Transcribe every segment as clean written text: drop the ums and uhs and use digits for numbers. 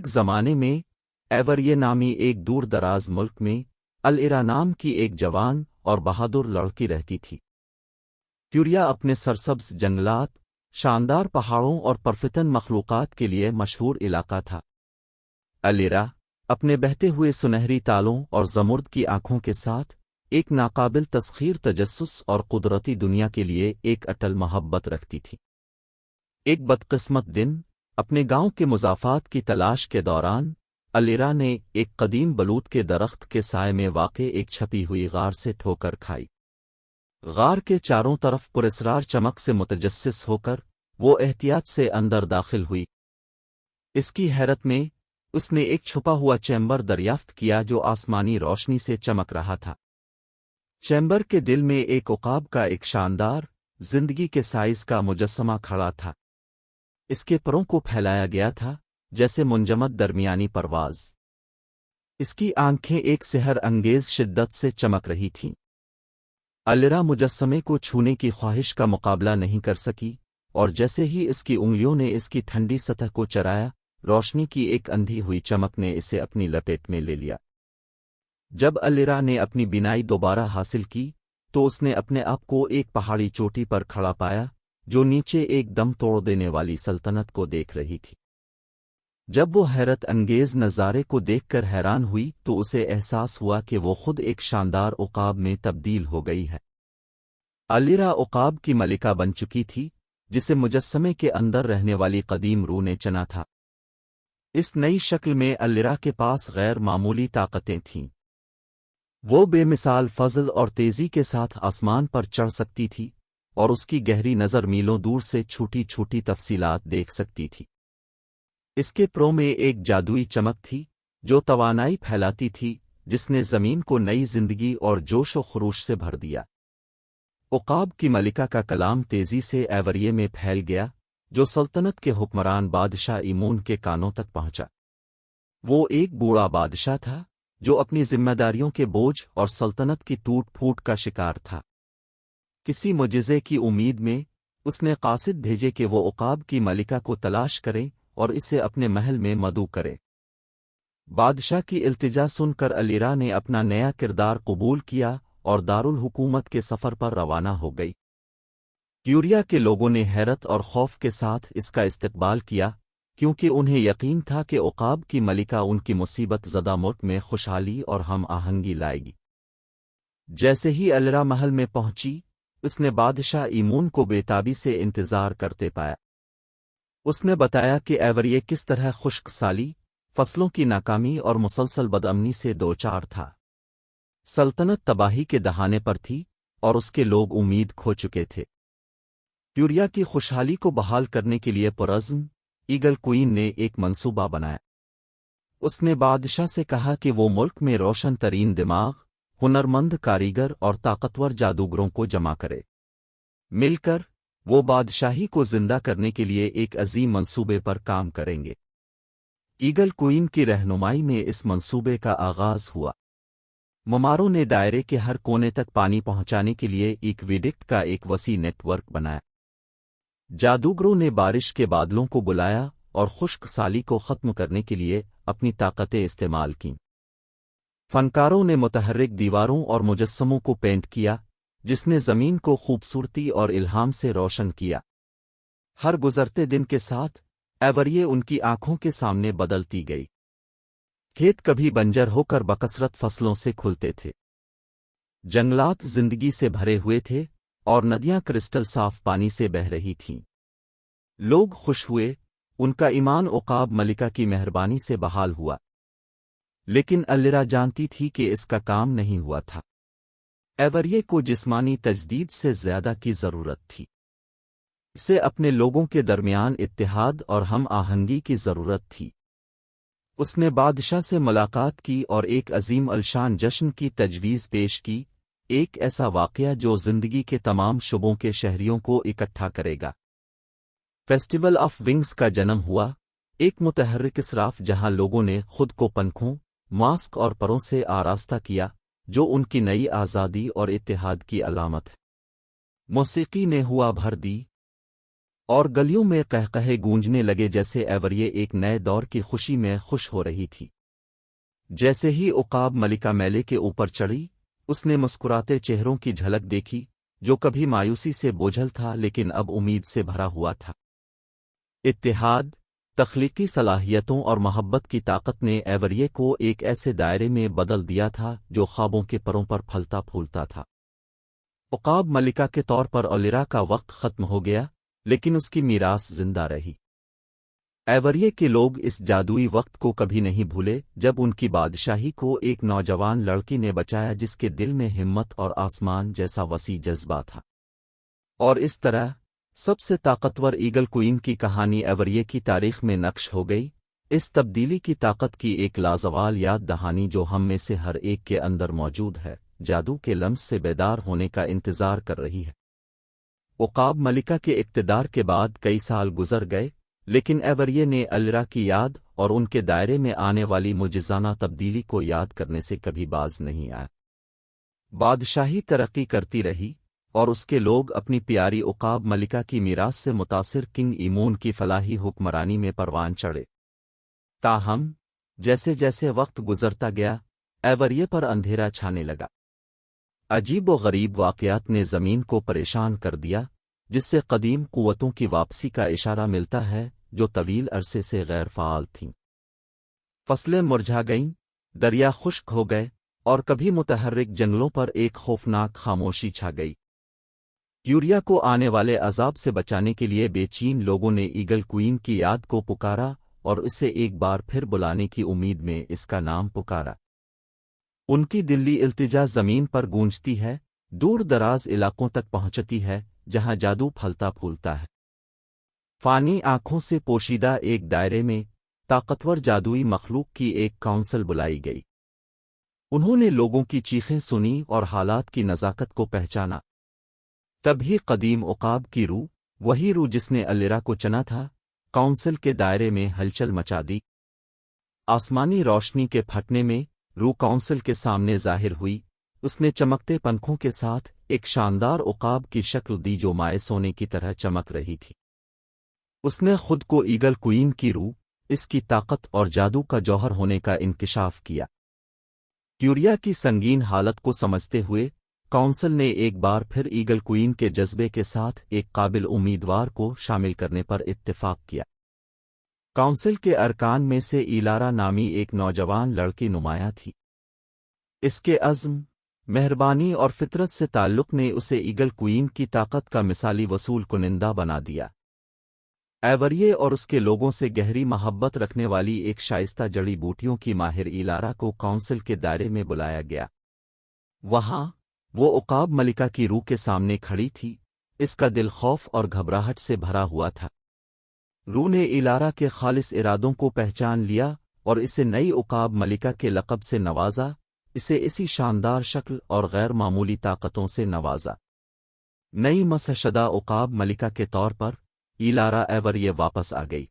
ایک زمانے میں ایوریے نامی ایک دور دراز ملک میں العرا نام کی ایک جوان اور بہادر لڑکی رہتی تھی۔ کیوریا اپنے سرسبز جنگلات، شاندار پہاڑوں اور پرفتن مخلوقات کے لیے مشہور علاقہ تھا۔ العرا اپنے بہتے ہوئے سنہری تالوں اور زمرد کی آنکھوں کے ساتھ ایک ناقابل تسخیر تجسس اور قدرتی دنیا کے لیے ایک اٹل محبت رکھتی تھی۔ ایک بدقسمت دن اپنے گاؤں کے مضافات کی تلاش کے دوران العرا نے ایک قدیم بلوط کے درخت کے سائے میں واقع ایک چھپی ہوئی غار سے ٹھوکر کھائی۔ غار کے چاروں طرف پراسرار چمک سے متجسس ہو کر وہ احتیاط سے اندر داخل ہوئی۔ اس کی حیرت میں اس نے ایک چھپا ہوا چیمبر دریافت کیا جو آسمانی روشنی سے چمک رہا تھا۔ چیمبر کے دل میں ایک عقاب کا ایک شاندار، زندگی کے سائز کا مجسمہ کھڑا تھا۔ اس کے پروں کو پھیلایا گیا تھا جیسے منجمد درمیانی پرواز۔ اس کی آنکھیں ایک سحر انگیز شدت سے چمک رہی تھیں۔ العرا مجسمے کو چھونے کی خواہش کا مقابلہ نہیں کر سکی، اور جیسے ہی اس کی انگلیوں نے اس کی ٹھنڈی سطح کو چرایا، روشنی کی ایک اندھی ہوئی چمک نے اسے اپنی لپیٹ میں لے لیا۔ جب العرا نے اپنی بینائی دوبارہ حاصل کی تو اس نے اپنے آپ کو ایک پہاڑی چوٹی پر کھڑا پایا جو نیچے ایک دم توڑ دینے والی سلطنت کو دیکھ رہی تھی۔ جب وہ حیرت انگیز نظارے کو دیکھ کر حیران ہوئی تو اسے احساس ہوا کہ وہ خود ایک شاندار عقاب میں تبدیل ہو گئی ہے۔ العرا عقاب کی ملکہ بن چکی تھی جسے مجسمے کے اندر رہنے والی قدیم روح نے چنا تھا۔ اس نئی شکل میں العرا کے پاس غیر معمولی طاقتیں تھیں۔ وہ بے مثال فضل اور تیزی کے ساتھ آسمان پر چڑھ سکتی تھی اور اس کی گہری نظر میلوں دور سے چھوٹی چھوٹی تفصیلات دیکھ سکتی تھی۔ اس کے پروں میں ایک جادوئی چمک تھی جو توانائی پھیلاتی تھی جس نے زمین کو نئی زندگی اور جوش و خروش سے بھر دیا۔ عقاب کی ملکہ کا کلام تیزی سے ایوریے میں پھیل گیا جو سلطنت کے حکمران بادشاہ ایمون کے کانوں تک پہنچا۔ وہ ایک بوڑھا بادشاہ تھا جو اپنی ذمہ داریوں کے بوجھ اور سلطنت کی ٹوٹ پھوٹ کا شکار تھا۔ کسی معجزے کی امید میں اس نے قاصد بھیجے کہ وہ عقاب کی ملکہ کو تلاش کرے اور اسے اپنے محل میں مدعو کرے۔ بادشاہ کی التجا سن کر العرا نے اپنا نیا کردار قبول کیا اور دارالحکومت کے سفر پر روانہ ہو گئی۔ کیوریا کے لوگوں نے حیرت اور خوف کے ساتھ اس کا استقبال کیا کیونکہ انہیں یقین تھا کہ عقاب کی ملکہ ان کی مصیبت زدہ ملک میں خوشحالی اور ہم آہنگی لائے گی۔ جیسے ہی العرا محل میں پہنچی اس نے بادشاہ ایمون کو بے تابی سے انتظار کرتے پایا۔ اس نے بتایا کہ ایوریے کس طرح خشک سالی، فصلوں کی ناکامی اور مسلسل بدامنی سے دوچار تھا۔ سلطنت تباہی کے دہانے پر تھی اور اس کے لوگ امید کھو چکے تھے۔ کیوریا کی خوشحالی کو بحال کرنے کے لیے پرعزم ایگل کوئین نے ایک منصوبہ بنایا۔ اس نے بادشاہ سے کہا کہ وہ ملک میں روشن ترین دماغ، ہنرمند کاریگر اور طاقتور جادوگروں کو جمع کرے۔ مل کر وہ بادشاہی کو زندہ کرنے کے لیے ایک عظیم منصوبے پر کام کریں گے۔ ایگل کوئین کی رہنمائی میں اس منصوبے کا آغاز ہوا۔ مماروں نے دائرے کے ہر کونے تک پانی پہنچانے کے لیے ایکویڈکٹ کا ایک وسیع نیٹ ورک بنایا۔ جادوگروں نے بارش کے بادلوں کو بلایا اور خشک سالی کو ختم کرنے کے لیے اپنی طاقتیں استعمال کیں۔ فنکاروں نے متحرک دیواروں اور مجسموں کو پینٹ کیا جس نے زمین کو خوبصورتی اور الہام سے روشن کیا۔ ہر گزرتے دن کے ساتھ ایوریے ان کی آنکھوں کے سامنے بدلتی گئی۔ کھیت کبھی بنجر ہو کر بکثرت فصلوں سے کھلتے تھے، جنگلات زندگی سے بھرے ہوئے تھے اور ندیاں کرسٹل صاف پانی سے بہہ رہی تھیں۔ لوگ خوش ہوئے، ان کا ایمان عقاب ملکہ کی مہربانی سے بحال ہوا۔ لیکن العرا جانتی تھی کہ اس کا کام نہیں ہوا تھا۔ ایوریے کو جسمانی تجدید سے زیادہ کی ضرورت تھی۔ اسے اپنے لوگوں کے درمیان اتحاد اور ہم آہنگی کی ضرورت تھی۔ اس نے بادشاہ سے ملاقات کی اور ایک عظیم الشان جشن کی تجویز پیش کی، ایک ایسا واقعہ جو زندگی کے تمام شعبوں کے شہریوں کو اکٹھا کرے گا۔ فیسٹیول آف ونگز کا جنم ہوا، ایک متحرک اسراف جہاں لوگوں نے خود کو پنکھوں، ماسک اور پروں سے آراستہ کیا جو ان کی نئی آزادی اور اتحاد کی علامت ہے۔ موسیقی نے ہوا بھر دی۔ اور گلیوں میں قہقہے گونجنے لگے جیسے ایوریے ایک نئے دور کی خوشی میں خوش ہو رہی تھی۔ جیسے ہی عقاب ملکہ میلے کے اوپر چڑھی، اس نے مسکراتے چہروں کی جھلک دیکھی جو کبھی مایوسی سے بوجھل تھا لیکن اب امید سے بھرا ہوا تھا۔ اتحاد، تخلیقی صلاحیتوں اور محبت کی طاقت نے ایوریے کو ایک ایسے دائرے میں بدل دیا تھا جو خوابوں کے پروں پر پھلتا پھولتا تھا۔ عقاب ملکہ کے طور پر الیرا کا وقت ختم ہو گیا، لیکن اس کی میراث زندہ رہی۔ ایوریے کے لوگ اس جادوئی وقت کو کبھی نہیں بھولے جب ان کی بادشاہی کو ایک نوجوان لڑکی نے بچایا جس کے دل میں ہمت اور آسمان جیسا وسیع جذبہ تھا۔ اور اس طرح سب سے طاقتور ایگل کوئین کی کہانی ایوریے کی تاریخ میں نقش ہو گئی، اس تبدیلی کی طاقت کی ایک لازوال یاد دہانی جو ہم میں سے ہر ایک کے اندر موجود ہے، جادو کے لمس سے بیدار ہونے کا انتظار کر رہی ہے۔ عقاب ملکہ کے اقتدار کے بعد کئی سال گزر گئے، لیکن ایوریے نے الیرا کی یاد اور ان کے دائرے میں آنے والی معجزانہ تبدیلی کو یاد کرنے سے کبھی باز نہیں آیا۔ بادشاہی ترقی کرتی رہی، اور اس کے لوگ اپنی پیاری عقاب ملکہ کی میراث سے متاثر کنگ ایمون کی فلاحی حکمرانی میں پروان چڑھے۔ تاہم جیسے جیسے وقت گزرتا گیا، ایوریے پر اندھیرا چھانے لگا۔ عجیب و غریب واقعات نے زمین کو پریشان کر دیا، جس سے قدیم قوتوں کی واپسی کا اشارہ ملتا ہے جو طویل عرصے سے غیر فعال تھیں۔ فصلیں مرجھا گئیں، دریا خشک ہو گئے، اور کبھی متحرک جنگلوں پر ایک خوفناک خاموشی چھا گئی۔ یوریا کو آنے والے عذاب سے بچانے کے لیے بے چین لوگوں نے ایگل کوئین کی یاد کو پکارا اور اسے ایک بار پھر بلانے کی امید میں اس کا نام پکارا۔ ان کی دلی التجا زمین پر گونجتی ہے، دور دراز علاقوں تک پہنچتی ہے جہاں جادو پھلتا پھولتا ہے۔ فانی آنکھوں سے پوشیدہ ایک دائرے میں طاقتور جادوئی مخلوق کی ایک کونسل بلائی گئی۔ انہوں نے لوگوں کی چیخیں سنی اور حالات کی نزاکت کو پہچانا۔ تبھی قدیم عقاب کی روح، وہی روح جس نے الیرا کو چنا تھا، کونسل کے دائرے میں ہلچل مچا دی۔ آسمانی روشنی کے پھٹنے میں روح کونسل کے سامنے ظاہر ہوئی۔ اس نے چمکتے پنکھوں کے ساتھ ایک شاندار عقاب کی شکل دی جو مائع سونے کی طرح چمک رہی تھی۔ اس نے خود کو ایگل کوئین کی روح، اس کی طاقت اور جادو کا جوہر ہونے کا انکشاف کیا۔ یوریا کی سنگین حالت کو سمجھتے ہوئے کونسل نے ایک بار پھر ایگل کوئین کے جذبے کے ساتھ ایک قابل امیدوار کو شامل کرنے پر اتفاق کیا۔ کونسل کے ارکان میں سے ایلارا نامی ایک نوجوان لڑکی نمایاں تھی۔ اس کے عزم، مہربانی اور فطرت سے تعلق نے اسے ایگل کوئین کی طاقت کا مثالی وصول کنندہ بنا دیا۔ ایوریے اور اس کے لوگوں سے گہری محبت رکھنے والی ایک شائستہ جڑی بوٹیوں کی ماہر ایلارا کو کونسل کے دائرے میں بلایا گیا۔ وہاں وہ عقاب ملکہ کی روح کے سامنے کھڑی تھی، اس کا دل خوف اور گھبراہٹ سے بھرا ہوا تھا۔ روح نے ایلارا کے خالص ارادوں کو پہچان لیا اور اسے نئی عقاب ملکہ کے لقب سے نوازا، اسے اسی شاندار شکل اور غیر معمولی طاقتوں سے نوازا۔ نئی مسح شدہ عقاب ملکہ کے طور پر ایلارا ایوریے واپس آ گئی۔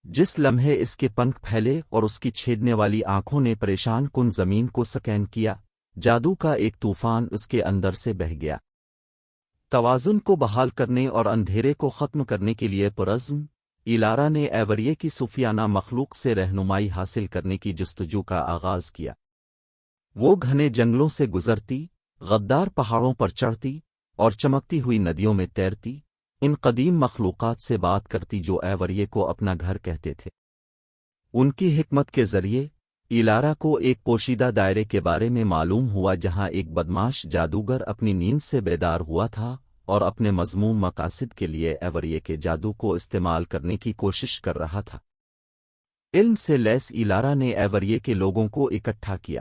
جس لمحے اس کے پنکھ پھیلے اور اس کی چھیدنے والی آنکھوں نے پریشان کن زمین کو سکین کیا، جادو کا ایک طوفان اس کے اندر سے بہہ گیا۔ توازن کو بحال کرنے اور اندھیرے کو ختم کرنے کے لیے پرعزم، ایلارا نے ایوریے کی صوفیانہ مخلوق سے رہنمائی حاصل کرنے کی جستجو کا آغاز کیا۔ وہ گھنے جنگلوں سے گزرتی، غدار پہاڑوں پر چڑھتی اور چمکتی ہوئی ندیوں میں تیرتی، ان قدیم مخلوقات سے بات کرتی جو ایوریے کو اپنا گھر کہتے تھے۔ ان کی حکمت کے ذریعے ایلارا کو ایک پوشیدہ دائرے کے بارے میں معلوم ہوا جہاں ایک بدماش جادوگر اپنی نیند سے بیدار ہوا تھا اور اپنے مذموم مقاصد کے لیے ایوریے کے جادو کو استعمال کرنے کی کوشش کر رہا تھا۔ علم سے لیس ایلارا نے ایوریے کے لوگوں کو اکٹھا کیا۔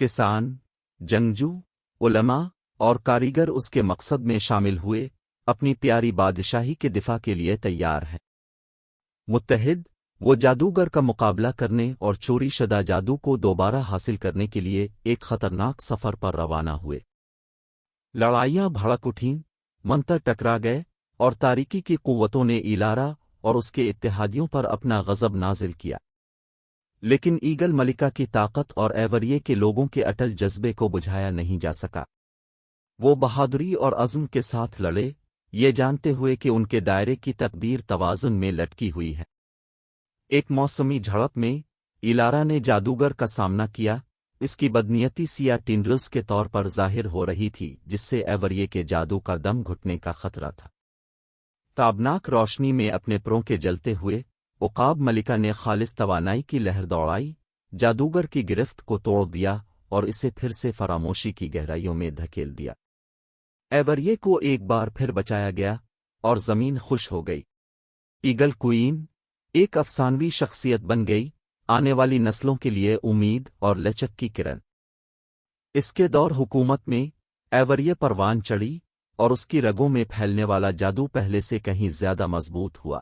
کسان، جنگجو، علماء اور کاریگر اس کے مقصد میں شامل ہوئے، اپنی پیاری بادشاہی کے دفاع کے لیے تیار ہے۔ متحد، وہ جادوگر کا مقابلہ کرنے اور چوری شدہ جادو کو دوبارہ حاصل کرنے کے لیے ایک خطرناک سفر پر روانہ ہوئے۔ لڑائیاں بھڑک اٹھیں، منتر ٹکرا گئے، اور تاریکی کی قوتوں نے ایلارا اور اس کے اتحادیوں پر اپنا غضب نازل کیا۔ لیکن ایگل ملکہ کی طاقت اور ایوریے کے لوگوں کے اٹل جذبے کو بجھایا نہیں جا سکا۔ وہ بہادری اور عزم کے ساتھ لڑے، یہ جانتے ہوئے کہ ان کے دائرے کی تقدیر توازن میں لٹکی ہوئی ہے۔ ایک موسمی جھڑپ میں ایلارا نے جادوگر کا سامنا کیا۔ اس کی بدنیتی سیاہ ٹینڈرلز کے طور پر ظاہر ہو رہی تھی، جس سے ایوریے کے جادو کا دم گھٹنے کا خطرہ تھا۔ تابناک روشنی میں اپنے پروں کے جلتے ہوئے عقاب ملکہ نے خالص توانائی کی لہر دوڑائی، جادوگر کی گرفت کو توڑ دیا اور اسے پھر سے فراموشی کی گہرائیوں میں دھکیل دیا۔ ایوریے کو ایک بار پھر بچایا گیا اور زمین خوش ہو گئی۔ ایگل کوئین ایک افسانوی شخصیت بن گئی، آنے والی نسلوں کے لیے امید اور لچک کی کرن۔ اس کے دور حکومت میں ایوریے پروان چڑھی اور اس کی رگوں میں پھیلنے والا جادو پہلے سے کہیں زیادہ مضبوط ہوا،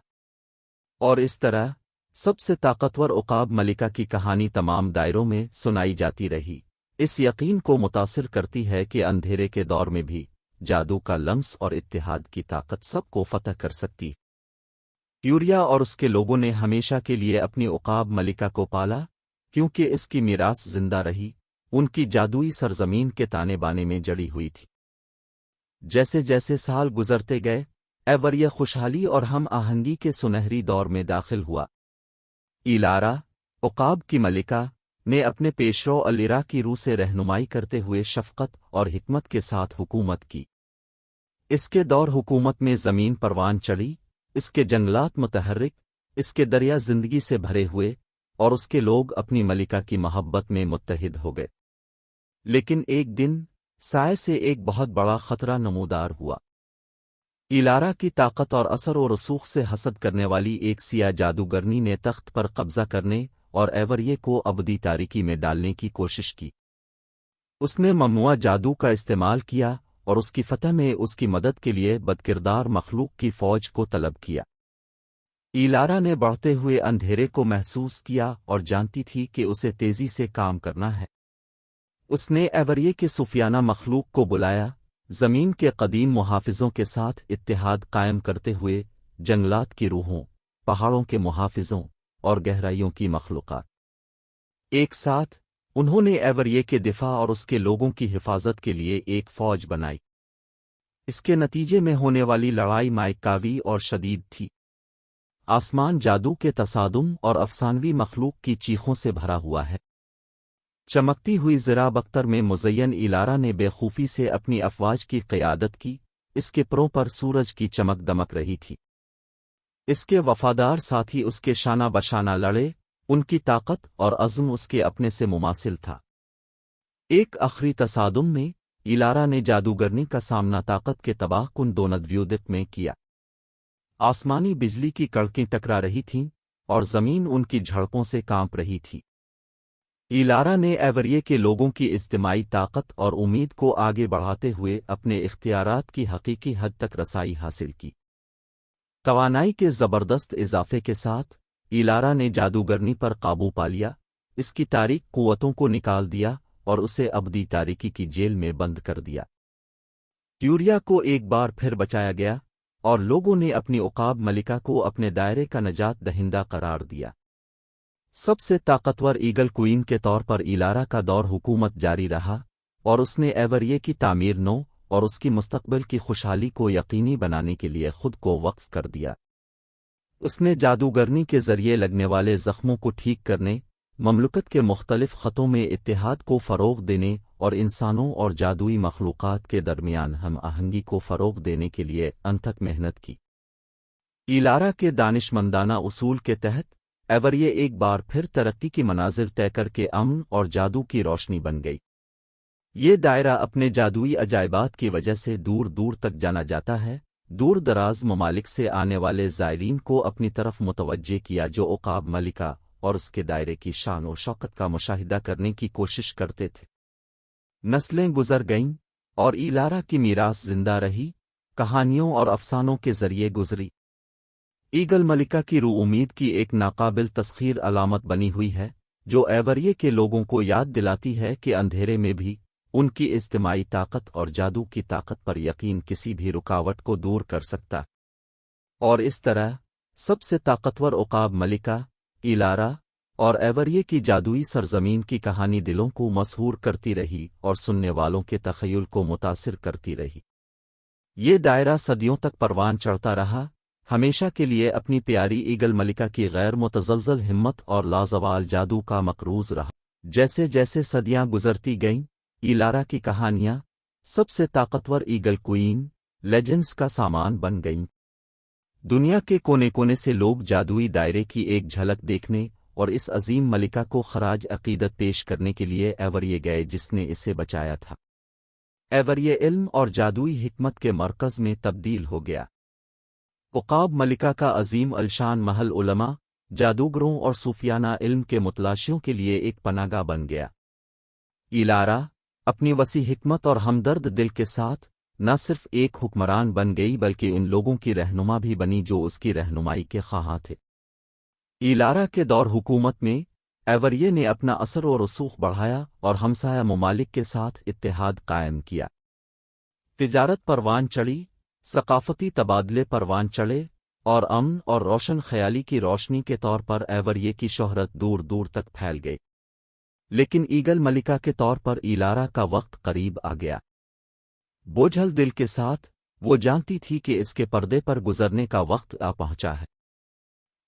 اور اس طرح سب سے طاقتور عقاب ملکہ کی کہانی تمام دائروں میں سنائی جاتی رہی، اس یقین کو متاثر کرتی ہے کہ اندھیرے کے دور میں بھی جادو کا لمس اور اتحاد کی طاقت سب کو فتح کر سکتی۔ یوریا اور اس کے لوگوں نے ہمیشہ کے لیے اپنی عقاب ملکہ کو پالا، کیونکہ اس کی میراث زندہ رہی، ان کی جادوئی سرزمین کے تانے بانے میں جڑی ہوئی تھی۔ جیسے جیسے سال گزرتے گئے، ایوریے خوشحالی اور ہم آہنگی کے سنہری دور میں داخل ہوا۔ ایلارا، عقاب کی ملکہ، نے اپنے پیشرو الیرا کی روح سے رہنمائی کرتے ہوئے شفقت اور حکمت کے ساتھ حکومت کی۔ اس کے دور حکومت میں زمین پروان چڑھی، اس کے جنگلات متحرک، اس کے دریا زندگی سے بھرے ہوئے، اور اس کے لوگ اپنی ملکہ کی محبت میں متحد ہو گئے۔ لیکن ایک دن سائے سے ایک بہت بڑا خطرہ نمودار ہوا۔ ایلارا کی طاقت اور اثر و رسوخ سے حسد کرنے والی ایک سیاہ جادوگرنی نے تخت پر قبضہ کرنے اور ایوریے کو ابدی تاریکی میں ڈالنے کی کوشش کی۔ اس نے ممنوعہ جادو کا استعمال کیا اور اس کی فتح میں اس کی مدد کے لیے بدکردار مخلوق کی فوج کو طلب کیا۔ ایلارا نے بڑھتے ہوئے اندھیرے کو محسوس کیا اور جانتی تھی کہ اسے تیزی سے کام کرنا ہے۔ اس نے ایوریے کے صوفیانہ مخلوق کو بلایا، زمین کے قدیم محافظوں کے ساتھ اتحاد قائم کرتے ہوئے جنگلات کی روحوں، پہاڑوں کے محافظوں اور گہرائیوں کی مخلوقات۔ ایک ساتھ انہوں نے ایوریے کے دفاع اور اس کے لوگوں کی حفاظت کے لیے ایک فوج بنائی۔ اس کے نتیجے میں ہونے والی لڑائی مائکاوی اور شدید تھی۔ آسمان جادو کے تصادم اور افسانوی مخلوق کی چیخوں سے بھرا ہوا ہے۔ چمکتی ہوئی زرا بختر میں مزین ایلارا نے بے خوفی سے اپنی افواج کی قیادت کی، اس کے پروں پر سورج کی چمک دمک رہی تھی۔ اس کے وفادار ساتھی اس کے شانہ بشانہ لڑے، ان کی طاقت اور عزم اس کے اپنے سے مماثل تھا۔ ایک آخری تصادم میں ایلارا نے جادوگرنی کا سامنا طاقت کے تباہ کن دونادویودت میں کیا۔ آسمانی بجلی کی کڑکیں ٹکرا رہی تھیں اور زمین ان کی جھڑپوں سے کانپ رہی تھی۔ ایلارا نے ایوریے کے لوگوں کی اجتماعی طاقت اور امید کو آگے بڑھاتے ہوئے اپنے اختیارات کی حقیقی حد تک رسائی حاصل کی۔ توانائی کے زبردست اضافے کے ساتھ ایلارا نے جادوگرنی پر قابو پا لیا، اس کی تاریک قوتوں کو نکال دیا اور اسے ابدی تاریکی کی جیل میں بند کر دیا۔ یوریا کو ایک بار پھر بچایا گیا اور لوگوں نے اپنی عقاب ملکہ کو اپنے دائرے کا نجات دہندہ قرار دیا۔ سب سے طاقتور ایگل کوئین کے طور پر ایلارا کا دور حکومت جاری رہا، اور اس نے ایوریے کی تعمیر نو اور اس کی مستقبل کی خوشحالی کو یقینی بنانے کے لیے خود کو وقف کر دیا۔ اس نے جادوگرنی کے ذریعے لگنے والے زخموں کو ٹھیک کرنے، مملکت کے مختلف خطوں میں اتحاد کو فروغ دینے اور انسانوں اور جادوئی مخلوقات کے درمیان ہم آہنگی کو فروغ دینے کے لیے انتھک محنت کی۔ ایلارا کے دانشمندانہ اصول کے تحت ایوریے ایک بار پھر ترقی کی منازل طے کر کے امن اور جادو کی روشنی بن گئی۔ یہ دائرہ اپنے جادوئی عجائبات کی وجہ سے دور دور تک جانا جاتا ہے، دور دراز ممالک سے آنے والے زائرین کو اپنی طرف متوجہ کیا جو عقاب ملکہ اور اس کے دائرے کی شان و شوکت کا مشاہدہ کرنے کی کوشش کرتے تھے۔ نسلیں گزر گئیں اور ایلارا کی میراث زندہ رہی، کہانیوں اور افسانوں کے ذریعے گزری۔ ایگل ملکہ کی روح امید کی ایک ناقابل تسخیر علامت بنی ہوئی ہے، جو ایوریے کے لوگوں کو یاد دلاتی ہے کہ اندھیرے میں بھی ان کی اجتماعی طاقت اور جادو کی طاقت پر یقین کسی بھی رکاوٹ کو دور کر سکتا۔ اور اس طرح سب سے طاقتور عقاب ملکہ، ایلارا اور ایوریے کی جادوئی سرزمین کی کہانی دلوں کو مسحور کرتی رہی اور سننے والوں کے تخیل کو متاثر کرتی رہی۔ یہ دائرہ صدیوں تک پروان چڑھتا رہا، ہمیشہ کے لیے اپنی پیاری ایگل ملکہ کی غیر متزلزل ہمت اور لازوال جادو کا مقروض رہا۔ جیسے جیسے صدیاں گزرتی گئیں، ایلارا کی کہانیاں سب سے طاقتور ایگل کوئین لیجنڈز کا سامان بن گئیں۔ دنیا کے کونے کونے سے لوگ جادوئی دائرے کی ایک جھلک دیکھنے اور اس عظیم ملکہ کو خراج عقیدت پیش کرنے کے لیے ایوریے گئے جس نے اسے بچایا تھا۔ ایوریے علم اور جادوئی حکمت کے مرکز میں تبدیل ہو گیا۔ عقاب ملکہ کا عظیم الشان محل علماء، جادوگروں اور صوفیانہ علم کے متلاشیوں کے لیے ایک پناہ گاہ بن گیا۔ ایلارا اپنی وسیع حکمت اور ہمدرد دل کے ساتھ نہ صرف ایک حکمران بن گئی بلکہ ان لوگوں کی رہنما بھی بنی جو اس کی رہنمائی کے خواہاں تھے۔ ایلارا کے دور حکومت میں ایوریے نے اپنا اثر و رسوخ بڑھایا اور ہمسایہ ممالک کے ساتھ اتحاد قائم کیا۔ تجارت پروان چڑھی، ثقافتی تبادلے پروان چڑھے، اور امن اور روشن خیالی کی روشنی کے طور پر ایوریے کی شہرت دور دور تک پھیل گئی۔ لیکن ایگل ملکہ کے طور پر ایلارا کا وقت قریب آ گیا۔ بوجھل دل کے ساتھ وہ جانتی تھی کہ اس کے پردے پر گزرنے کا وقت آ پہنچا ہے۔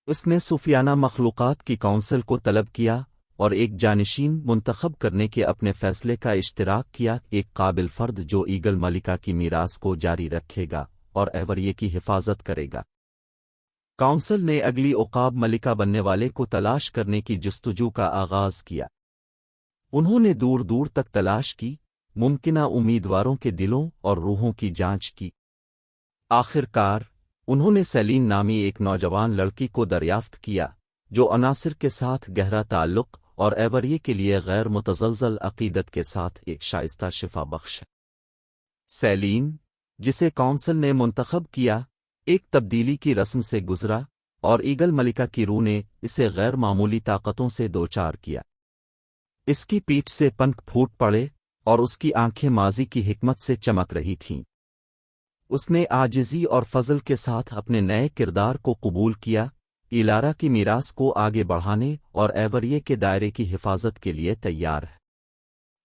اس نے صوفیانہ مخلوقات کی کونسل کو طلب کیا اور ایک جانشین منتخب کرنے کے اپنے فیصلے کا اشتراک کیا، ایک قابل فرد جو ایگل ملکہ کی میراث کو جاری رکھے گا اور ایوریے کی حفاظت کرے گا۔ کونسل نے اگلی عقاب ملکہ بننے والے کو تلاش کرنے کی جستجو کا آغاز کیا۔ انہوں نے دور دور تک تلاش کی، ممکنہ امیدواروں کے دلوں اور روحوں کی جانچ کی۔ آخر کار انہوں نے سیلین نامی ایک نوجوان لڑکی کو دریافت کیا جو عناصر کے ساتھ گہرا تعلق اور ایوریے کے لیے غیر متزلزل عقیدت کے ساتھ ایک شائستہ شفا بخش ہے۔ سیلین، جسے کونسل نے منتخب کیا، ایک تبدیلی کی رسم سے گزرا اور ایگل ملکہ کی روح نے اسے غیر معمولی طاقتوں سے دوچار کیا۔ اس کی پیٹھ سے پنکھ پھوٹ پڑے اور اس کی آنکھیں ماضی کی حکمت سے چمک رہی تھیں۔ اس نے عاجزی اور فضل کے ساتھ اپنے نئے کردار کو قبول کیا، ایلارا کی میراث کو آگے بڑھانے اور ایوریے کے دائرے کی حفاظت کے لیے تیار ہے۔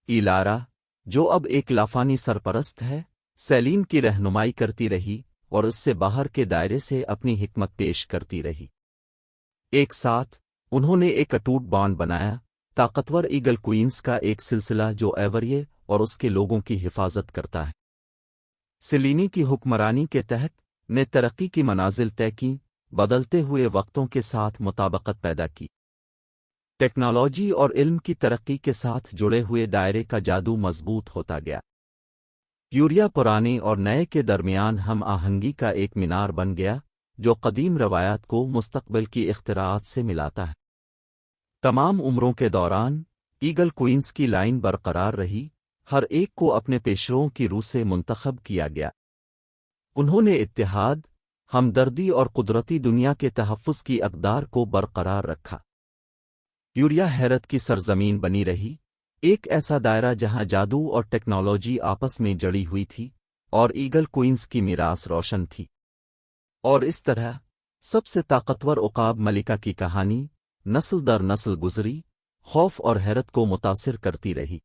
ایلارا، جو اب ایک لافانی سرپرست ہے، سیلین کی رہنمائی کرتی رہی اور اس سے باہر کے دائرے سے اپنی حکمت پیش کرتی رہی۔ ایک ساتھ انہوں نے ایک اٹوٹ بانڈ بنایا، طاقتور ایگل کوئینز کا ایک سلسلہ جو ایوریے اور اس کے لوگوں کی حفاظت کرتا ہے۔ سیلینی کی حکمرانی کے تحت نے ترقی کی منازل طے کی، بدلتے ہوئے وقتوں کے ساتھ مطابقت پیدا کی۔ ٹیکنالوجی اور علم کی ترقی کے ساتھ جڑے ہوئے دائرے کا جادو مضبوط ہوتا گیا۔ یوریا پرانے اور نئے کے درمیان ہم آہنگی کا ایک مینار بن گیا جو قدیم روایات کو مستقبل کی اختراعات سے ملاتا ہے۔ تمام عمروں کے دوران ایگل کوئینز کی لائن برقرار رہی، ہر ایک کو اپنے پیشروؤں کی روح سے منتخب کیا گیا۔ انہوں نے اتحاد، ہمدردی اور قدرتی دنیا کے تحفظ کی اقدار کو برقرار رکھا۔ یوریا حیرت کی سرزمین بنی رہی، ایک ایسا دائرہ جہاں جادو اور ٹیکنالوجی آپس میں جڑی ہوئی تھی اور ایگل کوئینز کی میراث روشن تھی۔ اور اس طرح سب سے طاقتور عقاب ملکہ کی کہانی نسل در نسل گزری، خوف اور حیرت کو متاثر کرتی رہی۔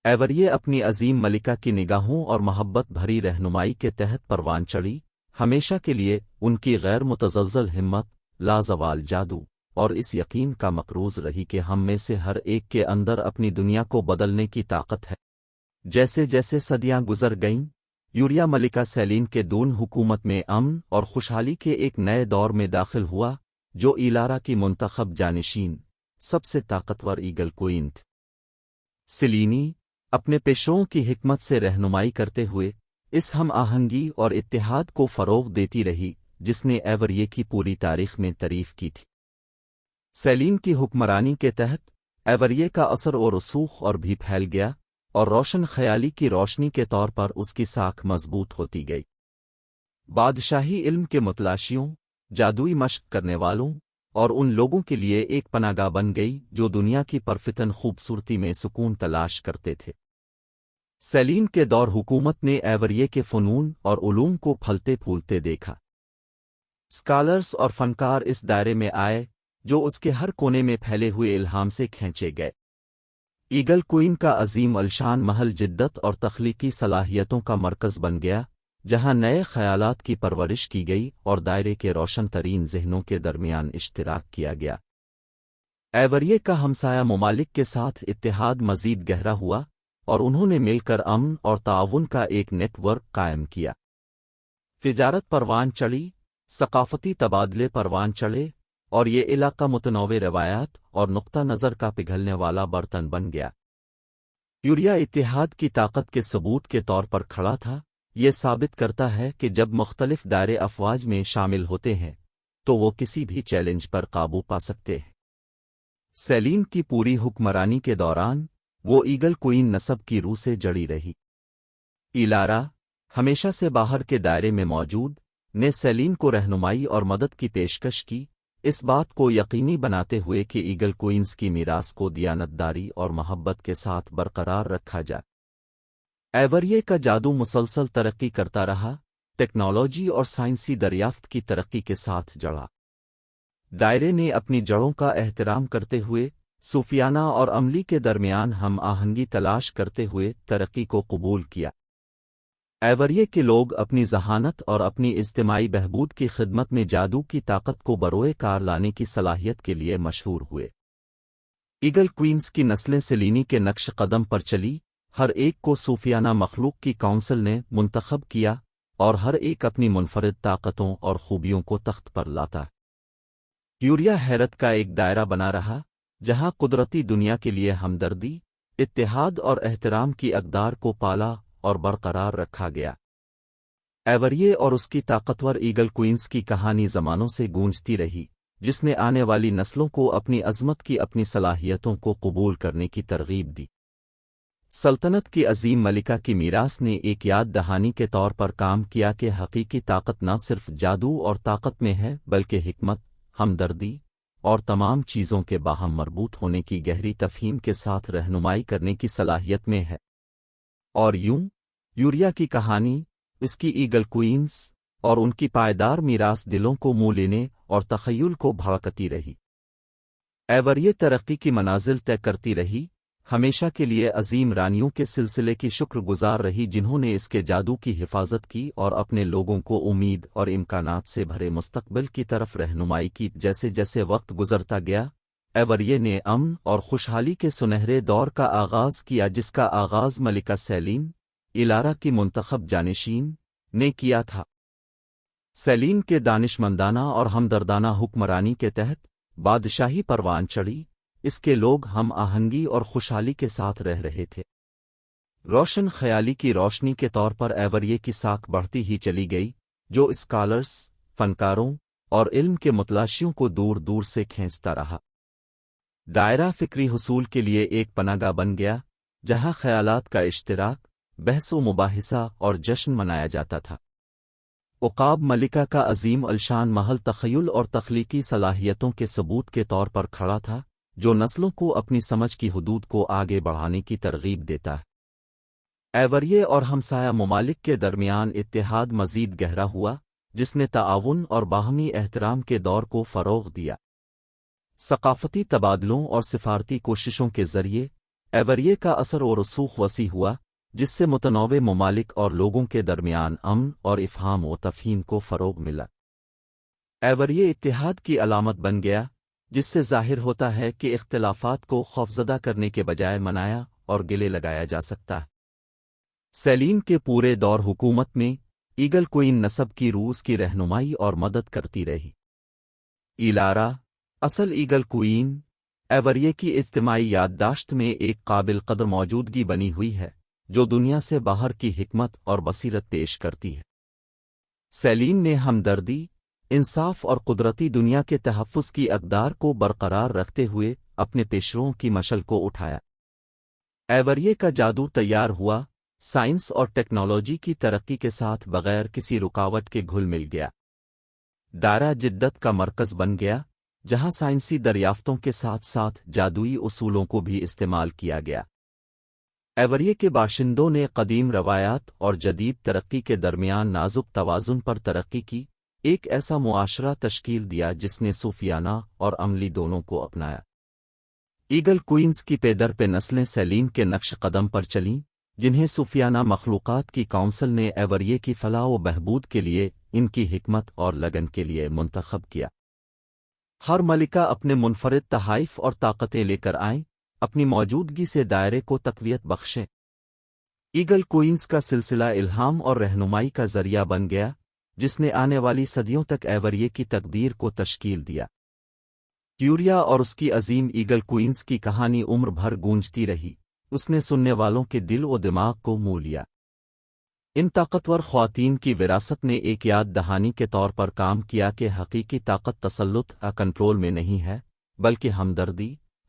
ایوریے اپنی عظیم ملکہ کی نگاہوں اور محبت بھری رہنمائی کے تحت پروان چڑھی، ہمیشہ کے لیے ان کی غیر متزلزل ہمت، لازوال جادو اور اس یقین کا مقروض رہی کہ ہم میں سے ہر ایک کے اندر اپنی دنیا کو بدلنے کی طاقت ہے۔ جیسے جیسے صدیاں گزر گئیں، یوریا ملکہ سیلین کے دون حکومت میں امن اور خوشحالی کے ایک نئے دور میں داخل ہوا جو ایلارا کی منتخب جانشین، سب سے طاقتور ایگل کوئین تھی۔ سیلینی اپنے پیشروؤں کی حکمت سے رہنمائی کرتے ہوئے اس ہم آہنگی اور اتحاد کو فروغ دیتی رہی جس نے ایوریے کی پوری تاریخ میں تعریف کی تھی۔ سیلین کی حکمرانی کے تحت ایوریے کا اثر و رسوخ اور بھی پھیل گیا اور روشن خیالی کی روشنی کے طور پر اس کی ساکھ مضبوط ہوتی گئی۔ بادشاہی علم کے متلاشیوں، جادوئی مشق کرنے والوں اور ان لوگوں کے لیے ایک پناہ گاہ بن گئی جو دنیا کی پرفتن خوبصورتی میں سکون تلاش کرتے تھے۔ سیلین کے دور حکومت نے ایوریے کے فنون اور علوم کو پھلتے پھولتے دیکھا۔ اسکالرز اور فنکار اس دائرے میں آئے جو اس کے ہر کونے میں پھیلے ہوئے الہام سے کھینچے گئے۔ ایگل کوئین کا عظیم الشان محل جدت اور تخلیقی صلاحیتوں کا مرکز بن گیا، جہاں نئے خیالات کی پرورش کی گئی اور دائرے کے روشن ترین ذہنوں کے درمیان اشتراک کیا گیا۔ ایوریے کا ہمسایہ ممالک کے ساتھ اتحاد مزید گہرا ہوا اور انہوں نے مل کر امن اور تعاون کا ایک نیٹ ورک قائم کیا۔ تجارت پروان چڑھی، ثقافتی تبادلے پروان چڑھے، اور یہ علاقہ متنوع روایات اور نقطہ نظر کا پگھلنے والا برتن بن گیا۔ یوریا اتحاد کی طاقت کے ثبوت کے طور پر کھڑا تھا۔ یہ ثابت کرتا ہے کہ جب مختلف دائرے افواج میں شامل ہوتے ہیں تو وہ کسی بھی چیلنج پر قابو پا سکتے ہیں۔ سیلین کی پوری حکمرانی کے دوران وہ ایگل کوئین نسب کی روح سے جڑی رہی۔ ایلارا، ہمیشہ سے باہر کے دائرے میں موجود، نے سیلین کو رہنمائی اور مدد کی پیشکش کی، اس بات کو یقینی بناتے ہوئے کہ ایگل کوئینز کی میراث کو دیانتداری اور محبت کے ساتھ برقرار رکھا جائے۔ ایوریے کا جادو مسلسل ترقی کرتا رہا، ٹیکنالوجی اور سائنسی دریافت کی ترقی کے ساتھ جڑا۔ دائرے نے اپنی جڑوں کا احترام کرتے ہوئے صوفیانہ اور عملی کے درمیان ہم آہنگی تلاش کرتے ہوئے ترقی کو قبول کیا۔ ایوریے کے لوگ اپنی ذہانت اور اپنی اجتماعی بہبود کی خدمت میں جادو کی طاقت کو بروئے کار لانے کی صلاحیت کے لیے مشہور ہوئے۔ ایگل کوئینز کی نسلیں سیلینی کے نقش قدم پر چلی، ہر ایک کو صوفیانہ مخلوق کی کونسل نے منتخب کیا اور ہر ایک اپنی منفرد طاقتوں اور خوبیوں کو تخت پر لاتا۔ یوریا حیرت کا ایک دائرہ بنا رہا، جہاں قدرتی دنیا کے لیے ہمدردی، اتحاد اور احترام کی اقدار کو پالا اور برقرار رکھا گیا۔ ایوریے اور اس کی طاقتور ایگل کوئینز کی کہانی زمانوں سے گونجتی رہی، جس نے آنے والی نسلوں کو اپنی عظمت کی اپنی صلاحیتوں کو قبول کرنے کی ترغیب دی۔ سلطنت کی عظیم ملکہ کی میراث نے ایک یاد دہانی کے طور پر کام کیا کہ حقیقی طاقت نہ صرف جادو اور طاقت میں ہے بلکہ حکمت، ہمدردی اور تمام چیزوں کے باہم مربوط ہونے کی گہری تفہیم کے ساتھ رہنمائی کرنے کی صلاحیت میں ہے۔ اور یوریا کی کہانی، اس کی ایگل کوئینز اور ان کی پائیدار میراث دلوں کو منہ لینے اور تخیل کو بھڑکتی رہی۔ ایوریے ترقی کی منازل طے کرتی رہی، ہمیشہ کے لیے عظیم رانیوں کے سلسلے کی شکر گزار رہی جنہوں نے اس کے جادو کی حفاظت کی اور اپنے لوگوں کو امید اور امکانات سے بھرے مستقبل کی طرف رہنمائی کی۔ جیسے جیسے وقت گزرتا گیا، ایوریے نے امن اور خوشحالی کے سنہرے دور کا آغاز کیا جس کا آغاز ملکہ سیلین، ایلارا کی منتخب جانشین، نے کیا تھا۔ سیلین کے دانشمندانہ اور ہمدردانہ حکمرانی کے تحت بادشاہی پروان چڑھی، اس کے لوگ ہم آہنگی اور خوشحالی کے ساتھ رہ رہے تھے۔ روشن خیالی کی روشنی کے طور پر ایوریے کی ساکھ بڑھتی ہی چلی گئی، جو اسکالرز، فنکاروں اور علم کے متلاشیوں کو دور دور سے کھینچتا رہا۔ دائرہ فکری حصول کے لیے ایک پناہ گاہ بن گیا، جہاں خیالات کا اشتراک، بحث و مباحثہ اور جشن منایا جاتا تھا۔ عقاب ملکہ کا عظیم الشان محل تخیل اور تخلیقی صلاحیتوں کے ثبوت کے طور پر کھڑا تھا، جو نسلوں کو اپنی سمجھ کی حدود کو آگے بڑھانے کی ترغیب دیتا ہے۔ ایوریے اور ہمسایہ ممالک کے درمیان اتحاد مزید گہرا ہوا، جس نے تعاون اور باہمی احترام کے دور کو فروغ دیا۔ ثقافتی تبادلوں اور سفارتی کوششوں کے ذریعے ایوریے کا اثر و رسوخ وسیع ہوا، جس سے متنوع ممالک اور لوگوں کے درمیان امن اور افہام و تفہیم کو فروغ ملا۔ ایوریے اتحاد کی علامت بن گیا، جس سے ظاہر ہوتا ہے کہ اختلافات کو خوفزدہ کرنے کے بجائے منایا اور گلے لگایا جا سکتا ہے۔ سیلین کے پورے دور حکومت میں ایگل کوئین نسب کی روس کی رہنمائی اور مدد کرتی رہی۔ ایلارا، اصل ایگل کوئین، ایوریے کی اجتماعی یادداشت میں ایک قابل قدر موجودگی بنی ہوئی ہے، جو دنیا سے باہر کی حکمت اور بصیرت پیش کرتی ہے۔ سیلین نے ہمدردی، انصاف اور قدرتی دنیا کے تحفظ کی اقدار کو برقرار رکھتے ہوئے اپنے پیشروؤں کی مشعل کو اٹھایا۔ ایوریے کا جادو تیار ہوا، سائنس اور ٹیکنالوجی کی ترقی کے ساتھ بغیر کسی رکاوٹ کے گھل مل گیا۔ دائرہ جدت کا مرکز بن گیا، جہاں سائنسی دریافتوں کے ساتھ ساتھ جادوئی اصولوں کو بھی استعمال کیا گیا۔ ایوریے کے باشندوں نے قدیم روایات اور جدید ترقی کے درمیان نازک توازن پر ترقی کی، ایک ایسا معاشرہ تشکیل دیا جس نے صوفیانہ اور عملی دونوں کو اپنایا۔ ایگل کوئینز کی پے در پہ نسلیں سیلین کے نقش قدم پر چلیں، جنہیں صوفیانہ مخلوقات کی کونسل نے ایوریے کی فلاح و بہبود کے لیے ان کی حکمت اور لگن کے لیے منتخب کیا۔ ہر ملکہ اپنے منفرد تحائف اور طاقتیں لے کر آئیں، اپنی موجودگی سے دائرے کو تقویت بخشیں۔ ایگل کوئنز کا سلسلہ الہام اور رہنمائی کا ذریعہ بن گیا، جس نے آنے والی صدیوں تک ایوریے کی تقدیر کو تشکیل دیا۔ کیوریا اور اس کی عظیم ایگل کوئنز کی کہانی عمر بھر گونجتی رہی، اس نے سننے والوں کے دل و دماغ کو مو لیا۔ ان طاقتور خواتین کی وراثت نے ایک یاد دہانی کے طور پر کام کیا کہ حقیقی طاقت تسلط یا کنٹرول میں نہیں ہے، بلکہ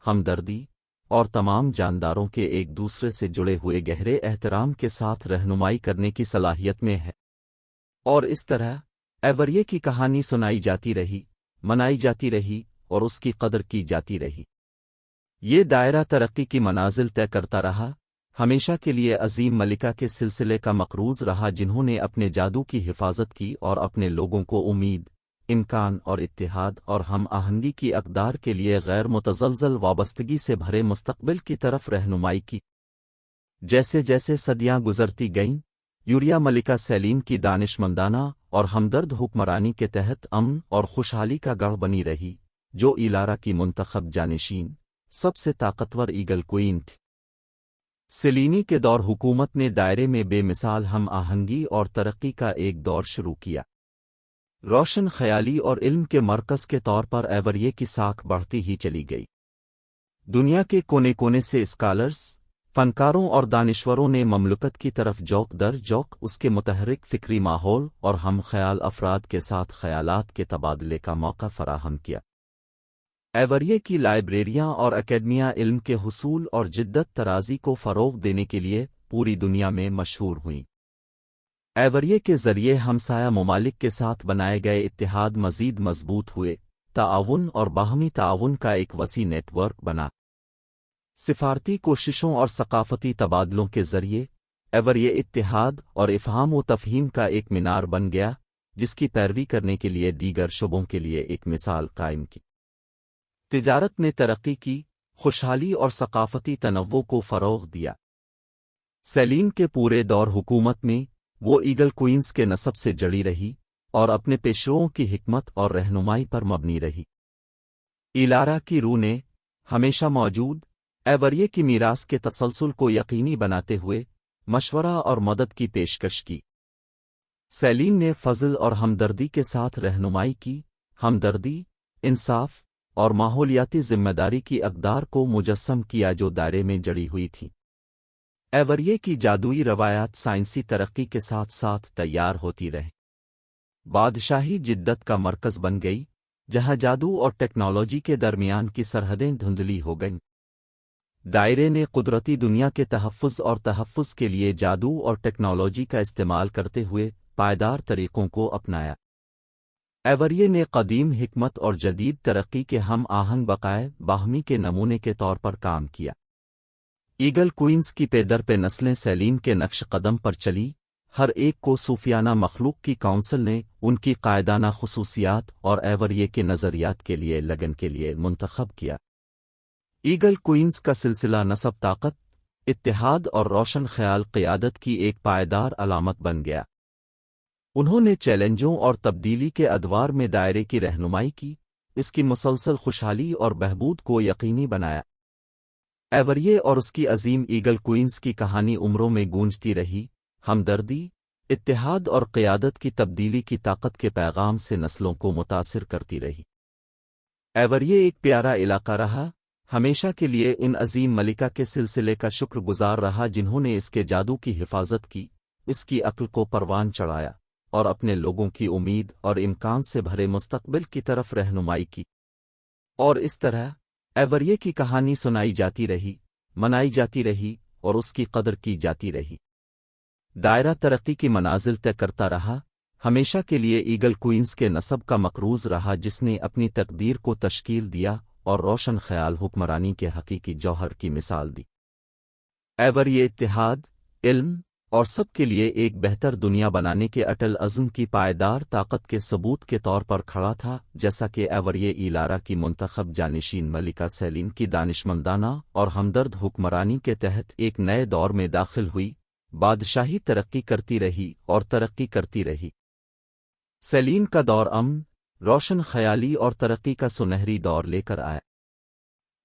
ہمدردی اور تمام جانداروں کے ایک دوسرے سے جڑے ہوئے گہرے احترام کے ساتھ رہنمائی کرنے کی صلاحیت میں ہے۔ اور اس طرح ایوریے کی کہانی سنائی جاتی رہی، منائی جاتی رہی اور اس کی قدر کی جاتی رہی۔ یہ دائرہ ترقی کی منازل طے کرتا رہا، ہمیشہ کے لیے عظیم ملکہ کے سلسلے کا مقروض رہا جنہوں نے اپنے جادو کی حفاظت کی اور اپنے لوگوں کو امید، امکان اور اتحاد اور ہم آہنگی کی اقدار کے لیے غیر متزلزل وابستگی سے بھرے مستقبل کی طرف رہنمائی کی۔ جیسے جیسے صدیاں گزرتی گئیں، یوریا ملکہ سیلین کی دانشمندانہ اور ہمدرد حکمرانی کے تحت امن اور خوشحالی کا گڑھ بنی رہی، جو ایلارا کی منتخب جانشین سب سے طاقتور ایگل کوئین تھی۔ سیلینی کے دور حکومت نے دائرے میں بے مثال ہم آہنگی اور ترقی کا ایک دور شروع کیا۔ روشن خیالی اور علم کے مرکز کے طور پر ایوریے کی ساکھ بڑھتی ہی چلی گئی۔ دنیا کے کونے کونے سے اسکالرز، فنکاروں اور دانشوروں نے مملکت کی طرف جوک در جوک اس کے متحرک فکری ماحول اور ہم خیال افراد کے ساتھ خیالات کے تبادلے کا موقع فراہم کیا۔ ایوریے کی لائبریریاں اور اکیڈمیاں علم کے حصول اور جدت طرازی کو فروغ دینے کے لیے پوری دنیا میں مشہور ہوئیں۔ ایوریے کے ذریعے ہمسایہ ممالک کے ساتھ بنائے گئے اتحاد مزید مضبوط ہوئے، تعاون اور باہمی تعاون کا ایک وسیع نیٹ ورک بنا۔ سفارتی کوششوں اور ثقافتی تبادلوں کے ذریعے ایوریے اتحاد اور افہام و تفہیم کا ایک مینار بن گیا، جس کی پیروی کرنے کے لیے دیگر شعبوں کے لیے ایک مثال قائم کی۔ تجارت نے ترقی کی، خوشحالی اور ثقافتی تنوع کو فروغ دیا۔ سیلین کے پورے دور حکومت میں وہ ایگل کوئنز کے نسب سے جڑی رہی اور اپنے پیشروؤں کی حکمت اور رہنمائی پر مبنی رہی۔ ایلارا کی روح نے ہمیشہ موجود ایوریے کی میراث کے تسلسل کو یقینی بناتے ہوئے مشورہ اور مدد کی پیشکش کی۔ سیلین نے فضل اور ہمدردی کے ساتھ رہنمائی کی، ہمدردی، انصاف اور ماحولیاتی ذمہ داری کی اقدار کو مجسم کیا جو دائرے میں جڑی ہوئی تھی۔ ایوریے کی جادوئی روایات سائنسی ترقی کے ساتھ ساتھ تیار ہوتی رہیں۔ بادشاہی جدت کا مرکز بن گئی، جہاں جادو اور ٹیکنالوجی کے درمیان کی سرحدیں دھندلی ہو گئیں۔ دائرے نے قدرتی دنیا کے تحفظ کے لیے جادو اور ٹیکنالوجی کا استعمال کرتے ہوئے پائیدار طریقوں کو اپنایا۔ ایوریے نے قدیم حکمت اور جدید ترقی کے ہم آہنگ بقائے باہمی کے نمونے کے طور پر کام کیا۔ ایگل کوئنز کی پے در پہ نسلیں سیلین کے نقش قدم پر چلی، ہر ایک کو صوفیانہ مخلوق کی کونسل نے ان کی قائدانہ خصوصیات اور ایوریے کے نظریات کے لیے لگن کے لیے منتخب کیا۔ ایگل کوئنز کا سلسلہ نسب طاقت، اتحاد اور روشن خیال قیادت کی ایک پائیدار علامت بن گیا۔ انہوں نے چیلنجوں اور تبدیلی کے ادوار میں دائرے کی رہنمائی کی، اس کی مسلسل خوشحالی اور بہبود کو یقینی بنایا۔ ایوریے اور اس کی عظیم ایگل کوئنز کی کہانی عمروں میں گونجتی رہی، ہمدردی، اتحاد اور قیادت کی تبدیلی کی طاقت کے پیغام سے نسلوں کو متاثر کرتی رہی۔ ایوریے ایک پیارا علاقہ رہا، ہمیشہ کے لیے ان عظیم ملکہ کے سلسلے کا شکر گزار رہا جنہوں نے اس کے جادو کی حفاظت کی، اس کی عقل کو پروان چڑھایا اور اپنے لوگوں کی امید اور امکان سے بھرے مستقبل کی طرف رہنمائی کی۔ اور اس طرح ایوریے کی کہانی سنائی جاتی رہی، منائی جاتی رہی اور اس کی قدر کی جاتی رہی۔ دائرہ ترقی کی منازل طے کرتا رہا، ہمیشہ کے لیے ایگل کوئنز کے نسب کا مقروض رہا جس نے اپنی تقدیر کو تشکیل دیا اور روشن خیال حکمرانی کے حقیقی جوہر کی مثال دی۔ ایوریے اتحاد، علم اور سب کے لیے ایک بہتر دنیا بنانے کے اٹل عزم کی پائیدار طاقت کے ثبوت کے طور پر کھڑا تھا، جیسا کہ ایوریے ایلارا کی منتخب جانشین ملکہ سیلین کی دانشمندانہ اور ہمدرد حکمرانی کے تحت ایک نئے دور میں داخل ہوئی، بادشاہی ترقی کرتی رہی اور ترقی کرتی رہی۔ سیلین کا دور امن، روشن خیالی اور ترقی کا سنہری دور لے کر آیا۔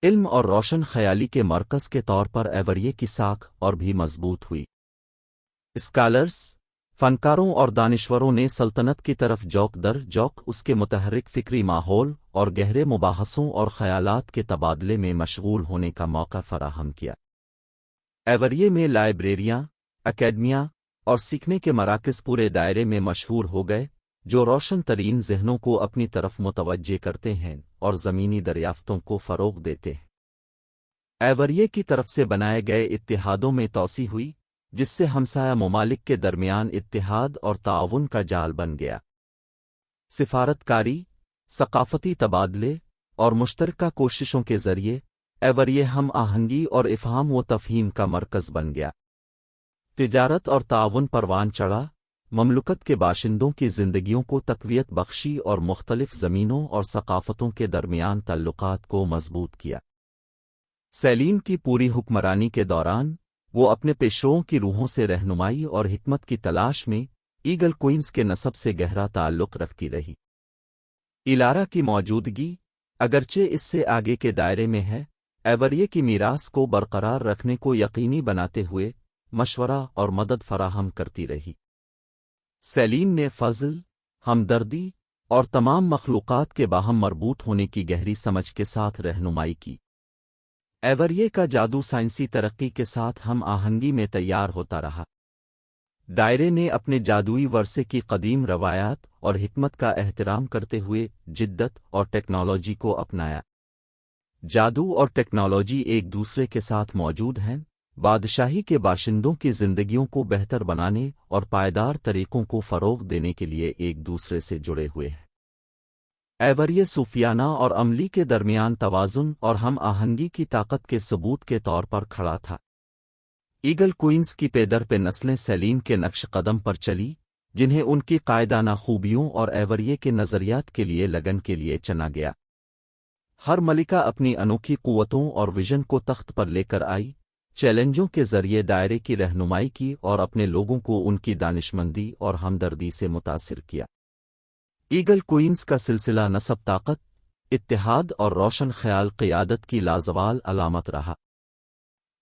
علم اور روشن خیالی کے مرکز کے طور پر ایوریے کی ساکھ اور بھی مضبوط ہوئی۔ اسکالرز، فنکاروں اور دانشوروں نے سلطنت کی طرف جوک در جوک اس کے متحرک فکری ماحول اور گہرے مباحثوں اور خیالات کے تبادلے میں مشغول ہونے کا موقع فراہم کیا۔ ایوریے میں لائبریریاں، اکیڈمیاں اور سیکھنے کے مراکز پورے دائرے میں مشہور ہو گئے، جو روشن ترین ذہنوں کو اپنی طرف متوجہ کرتے ہیں اور زمینی دریافتوں کو فروغ دیتے ہیں۔ ایوریے کی طرف سے بنائے گئے اتحادوں میں توسیع ہوئی، جس سے ہمسایہ ممالک کے درمیان اتحاد اور تعاون کا جال بن گیا۔ سفارت کاری، ثقافتی تبادلے اور مشترکہ کوششوں کے ذریعے ایوریے ہم آہنگی اور افہام و تفہیم کا مرکز بن گیا۔ تجارت اور تعاون پروان چڑھا، مملکت کے باشندوں کی زندگیوں کو تقویت بخشی اور مختلف زمینوں اور ثقافتوں کے درمیان تعلقات کو مضبوط کیا۔ سیلین کی پوری حکمرانی کے دوران وہ اپنے پیشروؤں کی روحوں سے رہنمائی اور حکمت کی تلاش میں ایگل کوئنز کے نسب سے گہرا تعلق رکھتی رہی۔ ایلارا کی موجودگی، اگرچہ اس سے آگے کے دائرے میں ہے، ایوریے کی میراث کو برقرار رکھنے کو یقینی بناتے ہوئے مشورہ اور مدد فراہم کرتی رہی۔ سیلین نے فضل، ہمدردی اور تمام مخلوقات کے باہم مربوط ہونے کی گہری سمجھ کے ساتھ رہنمائی کی۔ ایوریے کا جادو سائنسی ترقی کے ساتھ ہم آہنگی میں تیار ہوتا رہا۔ دائرے نے اپنے جادوئی ورثے کی قدیم روایات اور حکمت کا احترام کرتے ہوئے جدت اور ٹیکنالوجی کو اپنایا۔ جادو اور ٹیکنالوجی ایک دوسرے کے ساتھ موجود ہیں، بادشاہی کے باشندوں کی زندگیوں کو بہتر بنانے اور پائیدار طریقوں کو فروغ دینے کے لیے ایک دوسرے سے جڑے ہوئے ہیں۔ ایوریے صوفیانہ اور عملی کے درمیان توازن اور ہم آہنگی کی طاقت کے ثبوت کے طور پر کھڑا تھا۔ ایگل کوئنز کی پیدر پہ نسلیں سیلین کے نقش قدم پر چلی، جنہیں ان کی قائدانہ خوبیوں اور ایوریے کے نظریات کے لیے لگن کے لیے چنا گیا۔ ہر ملکہ اپنی انوکھی قوتوں اور ویژن کو تخت پر لے کر آئی، چیلنجوں کے ذریعے دائرے کی رہنمائی کی اور اپنے لوگوں کو ان کی دانشمندی اور ہمدردی سے متاثر کیا۔ ایگل کوئنز کا سلسلہ نسب طاقت، اتحاد اور روشن خیال قیادت کی لازوال علامت رہا۔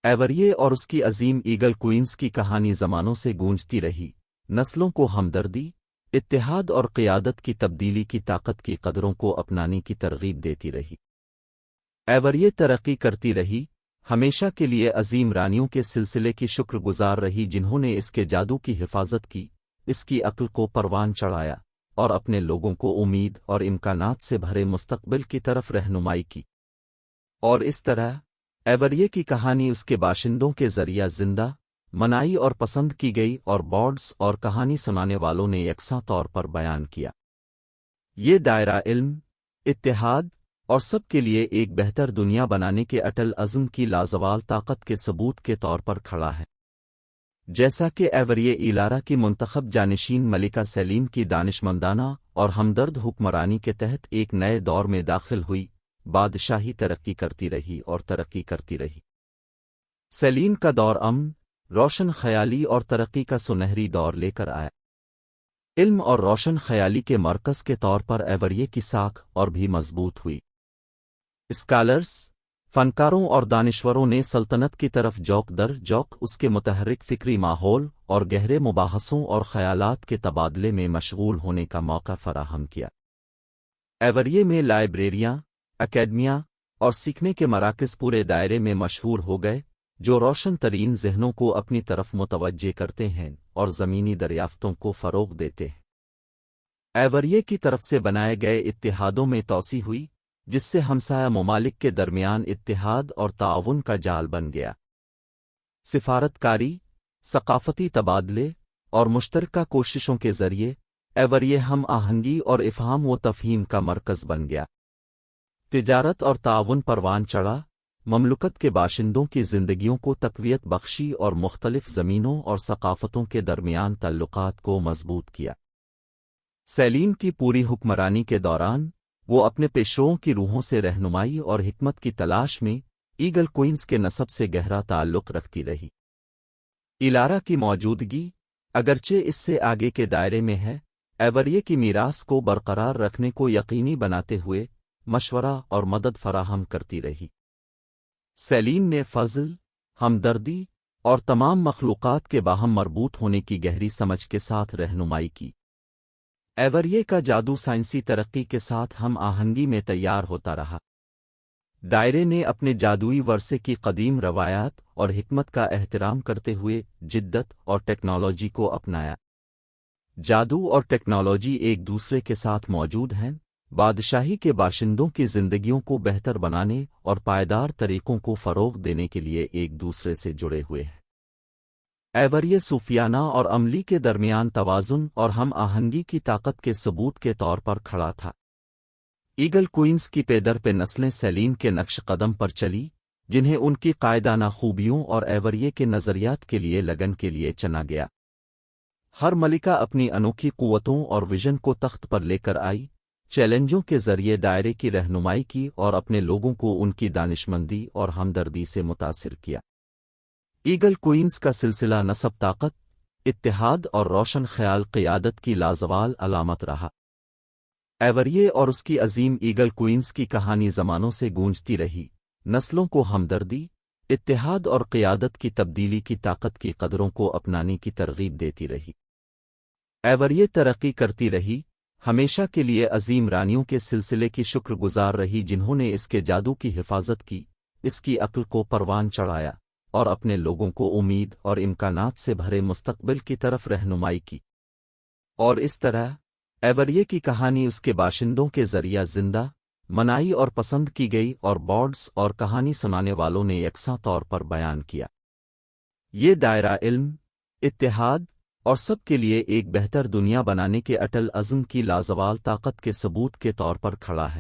ایوریے اور اس کی عظیم ایگل کوئنز کی کہانی زمانوں سے گونجتی رہی، نسلوں کو ہمدردی، اتحاد اور قیادت کی تبدیلی کی طاقت کی قدروں کو اپنانے کی ترغیب دیتی رہی۔ ایوریے ترقی کرتی رہی، ہمیشہ کے لیے عظیم رانیوں کے سلسلے کی شکر گزار رہی جنہوں نے اس کے جادو کی حفاظت کی، اس کی عقل کو پروان چڑھایا اور اپنے لوگوں کو امید اور امکانات سے بھرے مستقبل کی طرف رہنمائی کی۔ اور اس طرح ایوریے کی کہانی اس کے باشندوں کے ذریعہ زندہ، منائی اور پسند کی گئی اور بورڈز اور کہانی سنانے والوں نے یکساں طور پر بیان کیا۔ یہ دائرہ علم، اتحاد اور سب کے لیے ایک بہتر دنیا بنانے کے اٹل عزم کی لازوال طاقت کے ثبوت کے طور پر کھڑا ہے۔ جیسا کہ ایوریے ایلارا کی منتخب جانشین ملکہ سیلین کی دانشمندانہ اور ہمدرد حکمرانی کے تحت ایک نئے دور میں داخل ہوئی، بادشاہی ترقی کرتی رہی اور ترقی کرتی رہی۔ سیلین کا دور امن، روشن خیالی اور ترقی کا سنہری دور لے کر آیا۔ علم اور روشن خیالی کے مرکز کے طور پر ایوریے کی ساکھ اور بھی مضبوط ہوئی۔ اسکالرز، فنکاروں اور دانشوروں نے سلطنت کی طرف جوک در جوک اس کے متحرک فکری ماحول اور گہرے مباحثوں اور خیالات کے تبادلے میں مشغول ہونے کا موقع فراہم کیا۔ ایوریے میں لائبریریاں، اکیڈمیاں اور سیکھنے کے مراکز پورے دائرے میں مشہور ہو گئے، جو روشن ترین ذہنوں کو اپنی طرف متوجہ کرتے ہیں اور زمینی دریافتوں کو فروغ دیتے ہیں۔ ایوریے کی طرف سے بنائے گئے اتحادوں میں توسیع ہوئی، جس سے ہمسایہ ممالک کے درمیان اتحاد اور تعاون کا جال بن گیا۔ سفارت کاری، ثقافتی تبادلے اور مشترکہ کوششوں کے ذریعے ایوریے ہم آہنگی اور افہام و تفہیم کا مرکز بن گیا۔ تجارت اور تعاون پروان چڑھا، مملکت کے باشندوں کی زندگیوں کو تقویت بخشی اور مختلف زمینوں اور ثقافتوں کے درمیان تعلقات کو مضبوط کیا۔ سیلین کی پوری حکمرانی کے دوران وہ اپنے پیشروؤں کی روحوں سے رہنمائی اور حکمت کی تلاش میں ایگل کوئنز کے نسب سے گہرا تعلق رکھتی رہی۔ الارا کی موجودگی اگرچہ اس سے آگے کے دائرے میں ہے، ایوریے کی میراث کو برقرار رکھنے کو یقینی بناتے ہوئے مشورہ اور مدد فراہم کرتی رہی۔ سیلین نے فضل، ہمدردی اور تمام مخلوقات کے باہم مربوط ہونے کی گہری سمجھ کے ساتھ رہنمائی کی۔ ایوریے کا جادو سائنسی ترقی کے ساتھ ہم آہنگی میں تیار ہوتا رہا۔ دائرے نے اپنے جادوئی ورثے کی قدیم روایات اور حکمت کا احترام کرتے ہوئے جدت اور ٹیکنالوجی کو اپنایا۔ جادو اور ٹیکنالوجی ایک دوسرے کے ساتھ موجود ہیں، بادشاہی کے باشندوں کی زندگیوں کو بہتر بنانے اور پائیدار طریقوں کو فروغ دینے کے لیے ایک دوسرے سے جڑے ہوئے ہیں۔ ایوریے صوفیانہ اور عملی کے درمیان توازن اور ہم آہنگی کی طاقت کے ثبوت کے طور پر کھڑا تھا۔ ایگل کوئنس کی پیدر پہ نسلیں سیلین کے نقش قدم پر چلی، جنہیں ان کی قائدانہ خوبیوں اور ایوریے کے نظریات کے لیے لگن کے لیے چنا گیا۔ ہر ملکہ اپنی انوکھی قوتوں اور ویژن کو تخت پر لے کر آئی، چیلنجوں کے ذریعے دائرے کی رہنمائی کی اور اپنے لوگوں کو ان کی دانشمندی اور ہمدردی سے متاثر کیا۔ ایگل کوئنس کا سلسلہ نسب طاقت، اتحاد اور روشن خیال قیادت کی لازوال علامت رہا۔ ایوریے اور اس کی عظیم ایگل کوئنس کی کہانی زمانوں سے گونجتی رہی، نسلوں کو ہمدردی، اتحاد اور قیادت کی تبدیلی کی طاقت کی قدروں کو اپنانے کی ترغیب دیتی رہی۔ ایوریے ترقی کرتی رہی، ہمیشہ کے لیے عظیم رانیوں کے سلسلے کی شکر گزار رہی جنہوں نے اس کے جادو کی حفاظت کی، اس کی عقل کو پروان چڑھایا اور اپنے لوگوں کو امید اور امکانات سے بھرے مستقبل کی طرف رہنمائی کی۔ اور اس طرح ایوریے کی کہانی اس کے باشندوں کے ذریعہ زندہ، منائی اور پسند کی گئی اور بورڈز اور کہانی سنانے والوں نے یکساں طور پر بیان کیا۔ یہ دائرہ علم، اتحاد اور سب کے لیے ایک بہتر دنیا بنانے کے اٹل عزم کی لازوال طاقت کے ثبوت کے طور پر کھڑا ہے۔